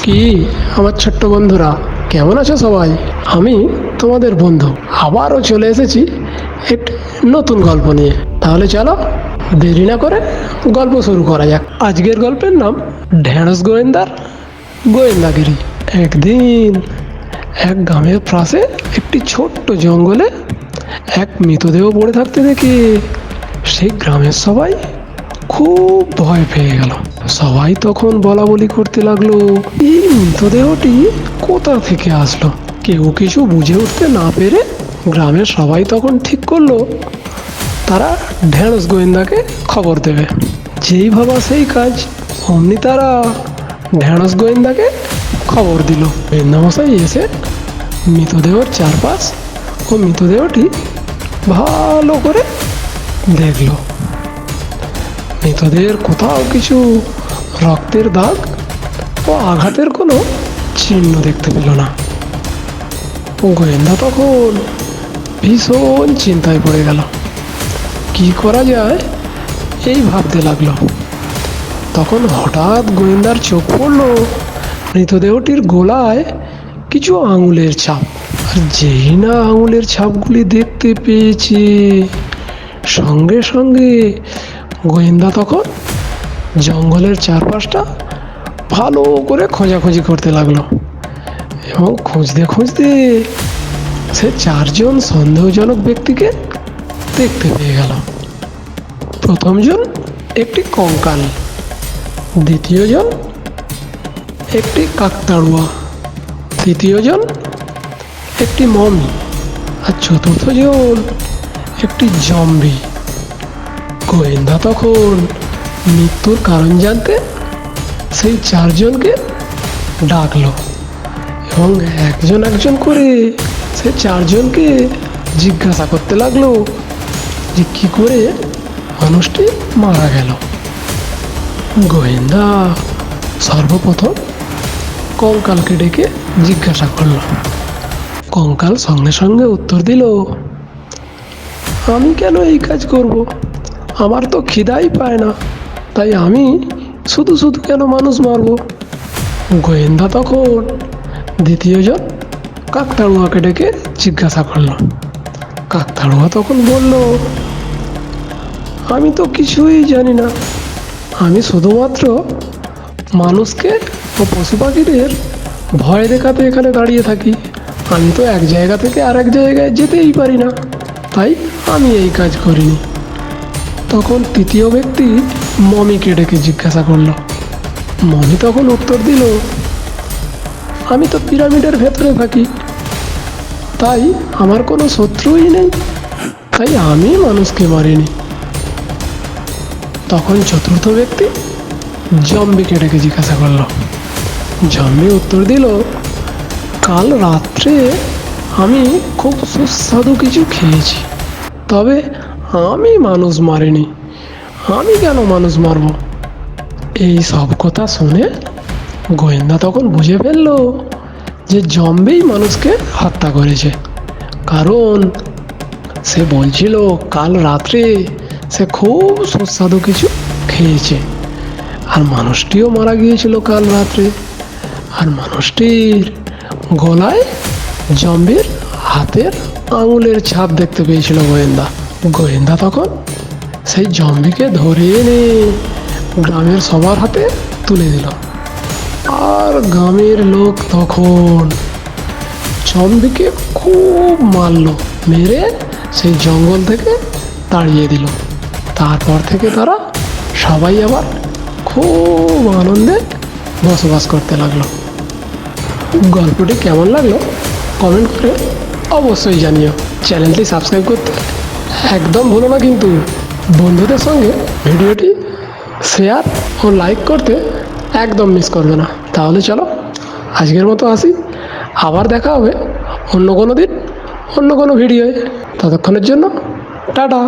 কি আমার ছোট্ট বন্ধুরা, কেমন আছো সবাই? আমি তোমাদের বন্ধু আবারও চলে এসেছি একটি নতুন গল্প নিয়ে। তাহলে চলো দেরি না করে গল্প শুরু করা যাক। আজকের গল্পের নাম ঢেঁড়স গোয়েন্দার গোয়েন্দাগিরি। একদিন এক গ্রামের পাশে একটি ছোট্ট জঙ্গলে এক মৃতদেহ পড়ে থাকতে দেখে সেই গ্রামের সবাই খুব ভয় পেয়ে গেল। সবাই তখন বলা বলি করতে লাগলো, এই মৃতদেহটি কোথা থেকে আসলো? কেউ কিছু বুঝে উঠতে না পেরে গ্রামের সবাই তখন ঠিক করলো তারা ঢেঁড়স গোয়েন্দাকে খবর দেবে। যেই ভাবা সেই কাজ, অমনি তারা ঢেঁড়স গোয়েন্দাকে খবর দিল। গোয়েন্দামশাই এসে মৃতদেহর চারপাশ ও মৃতদেহটি ভালো করে দেখলো। মৃতদেহের কোথাও কিছু রক্তের দাগ ও আঘাতের কোনো চিহ্ন দেখতে পেল না। গোয়েন্দা তখন ভীষণ চিন্তায় পড়ে গেল। কি করা যায় এই ভাবতে লাগলো। তখন হঠাৎ গোয়েন্দার চোখ পড়ল মৃতদেহটির গোলায় কিছু আঙুলের ছাপ। আর যেই না আঙুলের ছাপগুলি দেখতে পেয়েছে, সঙ্গে সঙ্গে গোয়েন্দা তখন জঙ্গলের চারপাশটা ভালো করে খোঁজাখুঁজি করতে লাগলো এবং খুঁজতে খুঁজতে সে চারজন সন্দেহজনক ব্যক্তিকে দেখতে পেয়ে গেল। প্রথমজন একটি কঙ্কাল, দ্বিতীয়জন একটি কাকতাড়ুয়া, তৃতীয়জন একটি মমি, আর চতুর্থজন একটি জম্বি। গোয়েন্দা তখন মৃত্যুর কারণ জানতে সেই চারজনকে ডাকলো এবং একজন একজন করে সে চারজনকে জিজ্ঞাসা করতে লাগলো যে কি করে মানুষটি মারা গেল। গোয়েন্দা সর্বপ্রথম কঙ্কালকে ডেকে জিজ্ঞাসা করল। কঙ্কাল সঙ্গে সঙ্গে উত্তর দিল, আমি কেন এই কাজ করব? আমার তো খিদাই পায় না, তাই আমি শুধু শুধু কেন মানুষ মারব? গোয়েন্দা তখন দ্বিতীয়জন কাকতাড়ুয়াকে ডেকে জিজ্ঞাসা করল। কাকতাড়ুয়া তখন বলল, আমি তো কিছুই জানি না, আমি শুধুমাত্র মানুষকে ও পশু পাখিদের ভয় দেখাতে এখানে দাঁড়িয়ে থাকি। আমি তো এক জায়গা থেকে আর এক জায়গায় যেতেই পারি না, তাই আমি এই কাজ করিনি। তখন তৃতীয় ব্যক্তি মমিকে ডেকে জিজ্ঞাসা করলো। মমি তখন উত্তর দিল, আমি তো পিরামিডের ভেতরে থাকি, তাই আমার কোনো শত্রুই নেই, তাই আমি মানুষকে মারিনি। তখন চতুর্থ ব্যক্তি জম্বিকে ডেকে জিজ্ঞাসা করলো। জম্বি উত্তর দিল, কাল রাত্রে আমি খুব সুস্বাদু কিছু খেয়েছি, তবে আমি মানুষ মারিনি, আমি কেন মানুষ মারব? এই সব কথা শুনে গোয়েন্দা তখন বুঝে ফেলল যে জম্বি মানুষকে হত্যা করেছে, কারণ সে বলছিল কাল রাত্রে সে খুব সুস্বাদু কিছু খেয়েছে, আর মানুষটিও মারা গিয়েছিল কাল রাত্রে। আর মানুষটির গলায় জম্বির হাতের আঙুলের ছাপ দেখতে পেয়েছিল গোয়েন্দা। গোয়েন্দা তখন সেই জম্বিকে ধরে এনে গ্রামের সবার হাতে তুলে দিল। আর গ্রামের লোক তখন জম্বিকে খুব মারল, মেরে সেই জঙ্গল থেকে তাড়িয়ে দিল। তারপর থেকে তারা সবাই আবার খুব আনন্দে বসবাস করতে লাগলো। গল্পটি কেমন লাগলো কমেন্ট করে অবশ্যই জানিও। চ্যানেলটি সাবস্ক্রাইব করতে একদম ভুলো না কিন্তু। বন্ধুদের সঙ্গে ভিডিওটি শেয়ার ও লাইক করতে একদম মিস করবে না। তাহলে চলো আজকের মতো আসি, আবার দেখা হবে অন্য কোনো দিন অন্য কোনো ভিডিওয়। ততক্ষণের জন্য টাটা।